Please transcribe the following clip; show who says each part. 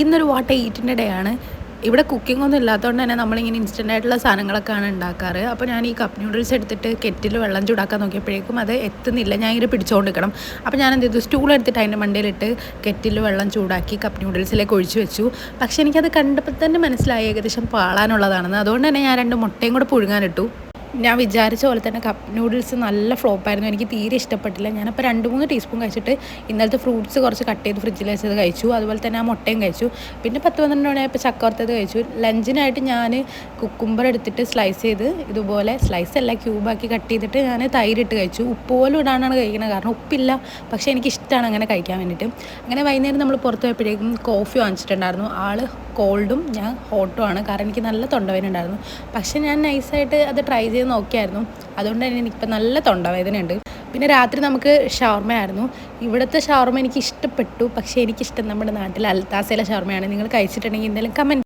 Speaker 1: ഇന്നൊരു what ഈറ്റിൻ്റെ day ആണ്. ഇവിടെ കുക്കിംഗ് ഒന്നും ഇല്ലാത്തതുകൊണ്ട് തന്നെ നമ്മളിങ്ങനെ ഇൻസ്റ്റൻ്റ് ആയിട്ടുള്ള സാധനങ്ങളൊക്കെയാണ് ഉണ്ടാക്കാറ്. അപ്പോൾ ഞാൻ ഈ കപ്പ് നൂഡിൽസ് എടുത്തിട്ട് കെറ്റിൽ വെള്ളം ചൂടാക്കാൻ നോക്കിയപ്പോഴേക്കും അത് എത്തുന്നില്ല. ഞാൻ ഇങ്ങനെ പിടിച്ചുകൊണ്ട് നിൽക്കണം. അപ്പോൾ ഞാൻ എന്ത് ചെയ്തു, സ്റ്റൂൾ എടുത്തിട്ട് അതിൻ്റെ മണ്ടയിലിട്ട് കെറ്റിൽ വെള്ളം ചൂടാക്കി കപ്പ് നൂഡിൽസിലേക്ക് ഒഴിച്ച് വെച്ചു. പക്ഷേ എനിക്കത് കണ്ടപ്പോൾ തന്നെ മനസ്സിലായി ഏകദേശം പാളാനുള്ളതാണെന്ന്. അതുകൊണ്ട് തന്നെ ഞാൻ 2 മുട്ടയും കൂടെ പുഴുങ്ങാനിട്ടു. ഞാൻ വിചാരിച്ച പോലെ തന്നെ കപ്പ് നൂഡിൽസ് നല്ല ഫ്ലോപ്പായിരുന്നു. എനിക്ക് തീരെ ഇഷ്ടപ്പെട്ടില്ല. ഞാനപ്പോൾ 2-3 ടീസ്പൂൺ കഴിച്ചിട്ട് ഇന്നലത്തെ ഫ്രൂട്ട്സ് കുറച്ച് കട്ട് ചെയ്ത് ഫ്രിഡ്ജിൽ വെച്ചത് കഴിച്ചു. അതുപോലെ തന്നെ ആ മുട്ടയും കഴിച്ചു. പിന്നെ 10-12 മണിയായപ്പോൾ ചക്ക വറുത്തത് കഴിച്ചു. ലഞ്ചിനായിട്ട് ഞാൻ കുക്കുംബർ എടുത്തിട്ട് സ്ലൈസ് ചെയ്ത് ഇതുപോലെ സ്ലൈസ് അല്ല ക്യൂബാക്കി കട്ട് ചെയ്തിട്ട് ഞാൻ തൈരിട്ട് കഴിച്ചു. ഉപ്പ് പോലും ഇടാനാണ് കഴിക്കുന്നത്, കാരണം ഉപ്പില്ല. പക്ഷേ എനിക്കിഷ്ടമാണ് അങ്ങനെ കഴിക്കാൻ വേണ്ടിയിട്ട്. അങ്ങനെ വൈകുന്നേരം നമ്മൾ പുറത്ത് പോയപ്പോഴേക്കും കോഫി വാങ്ങിച്ചിട്ടുണ്ടായിരുന്നു. ആൾ കോൾഡും ഞാൻ ഹോട്ടും ആണ്, കാരണം എനിക്ക് നല്ല തൊണ്ടവേദന ഉണ്ടായിരുന്നു. പക്ഷേ ഞാൻ നൈസായിട്ട് അത് ട്രൈ ചെയ്ത് നോക്കിയായിരുന്നു. അതുകൊണ്ട് തന്നെ എനിക്കിപ്പോൾ നല്ല തൊണ്ടവേദനയുണ്ട്. പിന്നെ രാത്രി നമുക്ക് ഷവർമയായിരുന്നു. ഇവിടുത്തെ ഷവർമ എനിക്ക് ഇഷ്ടപ്പെട്ടു. പക്ഷേ എനിക്കിഷ്ടം നമ്മുടെ നാട്ടിലെ അൽത്താസയിലെ ഷവർമയാണ്. നിങ്ങൾ കഴിച്ചിട്ടുണ്ടെങ്കിൽ എന്തെങ്കിലും കമൻറ്റ്